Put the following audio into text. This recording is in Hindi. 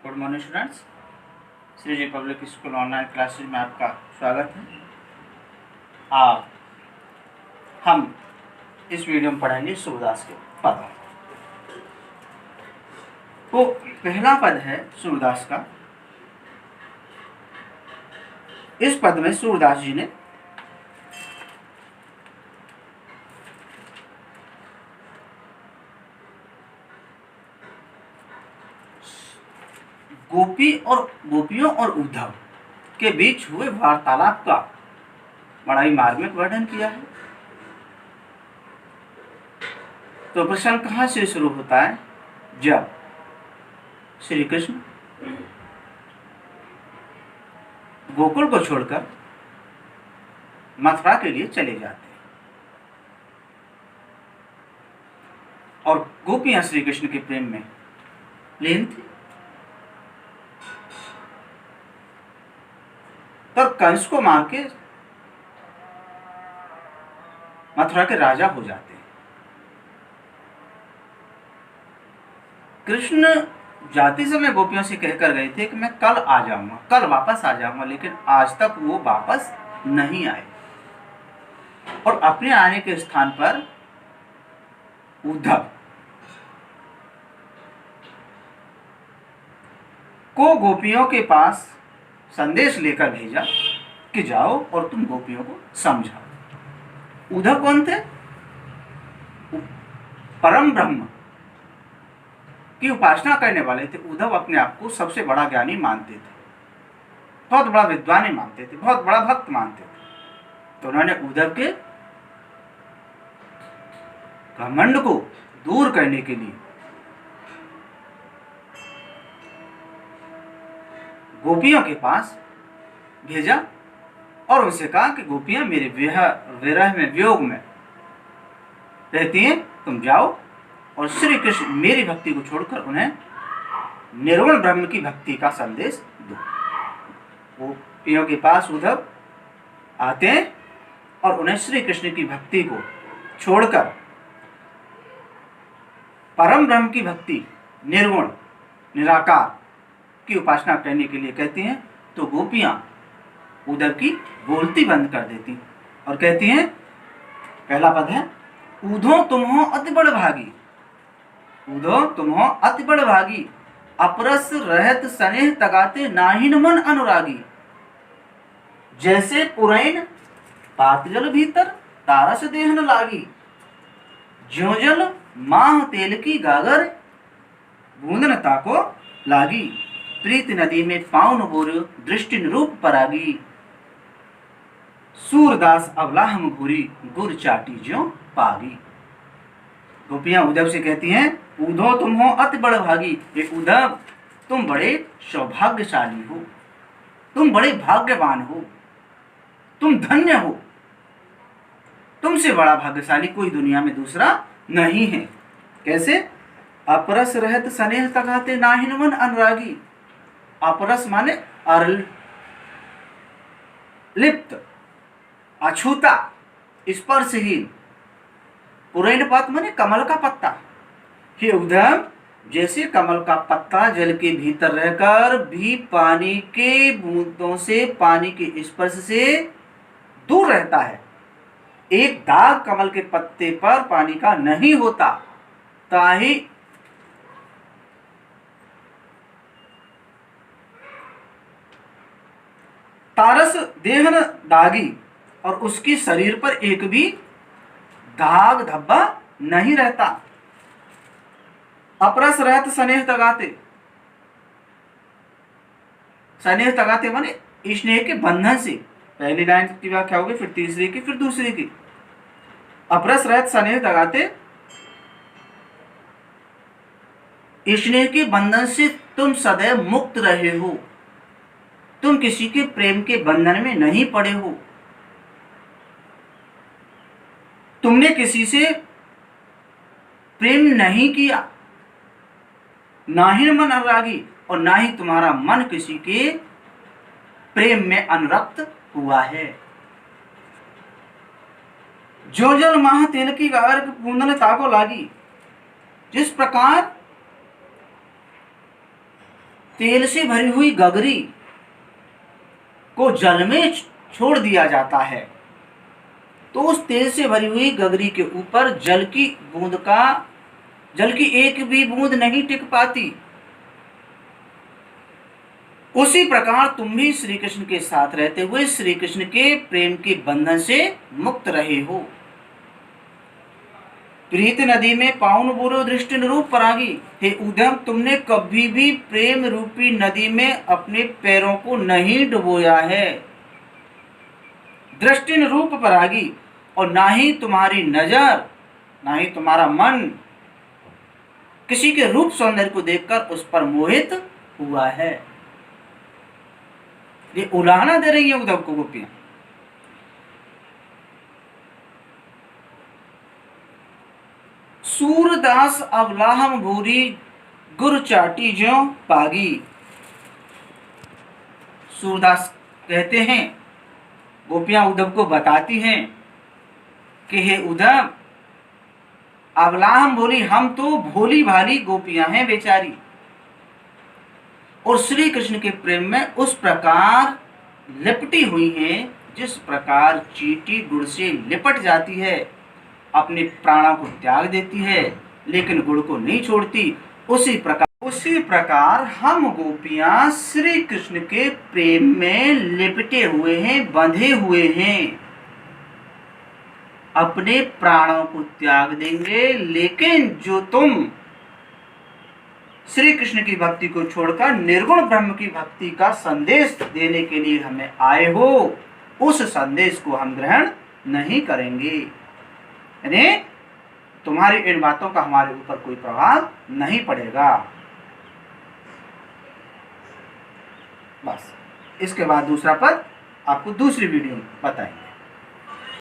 Good morning students. Shri ji public school online classes में आपका स्वागत है। आज हम इस वीडियो में पढ़ेंगे सूरदास के पद। तो पहला पद है सूरदास का। इस पद में सूरदास जी ने गोपियों और उद्धव के बीच हुए वार्तालाप का बड़ा ही मार्मिक वर्णन किया है। तो प्रसंग कहाँ से शुरू होता है? जब श्री कृष्ण गोकुल को छोड़कर मथुरा के लिए चले जाते हैं और गोपियां श्री कृष्ण के प्रेम में लीन थी। तब कंस को मार के मथुरा के राजा हो जाते हैं। कृष्ण जाते समय गोपियों से कहकर गए थे कि मैं कल आ जाऊंगा, कल वापस आ जाऊंगा, लेकिन आज तक वो वापस नहीं आए और अपने आने के स्थान पर उद्धव को गोपियों के पास संदेश लेकर भेजा कि जाओ और तुम गोपियों को समझाओ। उद्धव कौन थे? परम ब्रह्म की उपासना करने वाले थे। उद्धव अपने आप को सबसे बड़ा ज्ञानी मानते थे, बहुत बड़ा विद्वान मानते थे, बहुत बड़ा भक्त मानते थे। तो उन्होंने उद्धव के घमंड को दूर करने के लिए गोपियों के पास भेजा और उनसे कहा कि गोपियां मेरे विरह में, वियोग में रहती हैं, तुम जाओ और श्री कृष्ण मेरी भक्ति को छोड़कर उन्हें निर्गुण ब्रह्म की भक्ति का संदेश दो। गोपियों के पास उद्धव आते हैं और उन्हें श्री कृष्ण की भक्ति को छोड़कर परम ब्रह्म की भक्ति, निर्गुण निराकार की उपासना करने के लिए कहती हैं। तो गोपियां उद्धव की बोलती बंद कर देती और कहती हैं, पहला पद है, ऊधो तुम हो अति बड़ भागी, ऊधो तुम हो अति बड़ भागी, अपरस रहत स्नेह तगाते नाहिन मन अनुरागी, जैसे पुरैन पात जल भीतर तारस देहन लागी, ज्यों जल माह तेल की गागर बूंदन ताको लागी, प्रीत नदी में पाउन बोर दृष्टि रूप परागी, सूरदास अवलाहम घूरी गुर चाटी ज्यों पागी। गोपियां उद्धव से कहती हैं, उद्धव तुम हो अति बड़ भागी, ये उद्धव तुम बड़े सौभाग्यशाली हो, तुम बड़े भाग्यवान हो, तुम धन्य हो, तुमसे बड़ा भाग्यशाली कोई दुनिया में दूसरा नहीं है। कैसे? अपरस रहत स्नेह तगाते नाहिन मन अनुरागी। अपरस माने लिप्त, अछूता, स्पर्शहीन। पुरैन पात माने कमल का पत्ता। हे उद्धव, जैसे कमल का पत्ता जल के भीतर रहकर भी पानी के बूंदों से, पानी के स्पर्श से दूर रहता है, एक दाग कमल के पत्ते पर पानी का नहीं होता, ताही तारस देहन दागी, और उसकी शरीर पर एक भी दाग धब्बा नहीं रहता। अपरस रहत स्नेह तगाते, स्नेह तगाते माने स्नेह के बंधन से। पहली लाइन की व्याख्या होगी, फिर तीसरी की, फिर दूसरी की। अपरस रहत स्नेह तगाते, स्नेह के बंधन से तुम सदैव मुक्त रहे हो, तुम किसी के प्रेम के बंधन में नहीं पड़े हो, तुमने किसी से प्रेम नहीं किया, ना ही मन अनुरागी, और ना ही तुम्हारा मन किसी के प्रेम में अनुरक्त हुआ है। जो जल माह तेल की गागर बूंदन ताको लागी, जिस प्रकार तेल से भरी हुई गगरी को जल में छोड़ दिया जाता है, तो उस तेल से भरी हुई गगरी के ऊपर जल की एक भी बूंद नहीं टिक पाती। उसी प्रकार तुम भी श्री कृष्ण के साथ रहते हुए श्री कृष्ण के प्रेम के बंधन से मुक्त रहे हो। प्रीत नदी में पाउन बोरो दृष्टि रूप परागी। हे उद्धव, तुमने कभी भी प्रेम रूपी नदी में अपने पैरों को नहीं डुबोया है। दृष्टि रूप परागी, और ना ही तुम्हारी नजर, ना ही तुम्हारा मन किसी के रूप सौंदर्य को देखकर उस पर मोहित हुआ है। ये उलाहना दे रही है उद्धव को गोपियां। सूरदास अवलाहम भूरी गुर चाटी ज्यों पागी। सूरदास कहते हैं, गोपियां उद्धव को बताती हैं कि हे उद्धव, अवलाहम भोली, हम तो भोली भाली गोपियां हैं बेचारी, और श्री कृष्ण के प्रेम में उस प्रकार लिपटी हुई हैं जिस प्रकार चींटी गुड़ से लिपट जाती है, अपने प्राणों को त्याग देती है लेकिन गुड़ को नहीं छोड़ती। उसी प्रकार हम गोपियां श्री कृष्ण के प्रेम में लिपटे हुए हैं, बंधे हुए हैं। अपने प्राणों को त्याग देंगे, लेकिन जो तुम श्री कृष्ण की भक्ति को छोड़कर निर्गुण ब्रह्म की भक्ति का संदेश देने के लिए हमें आए हो, उस संदेश को हम ग्रहण नहीं करेंगे। यानी तुम्हारी इन बातों का हमारे ऊपर कोई प्रभाव नहीं पड़ेगा। बस इसके बाद दूसरा पद आपको दूसरी वीडियो में बताएंगे।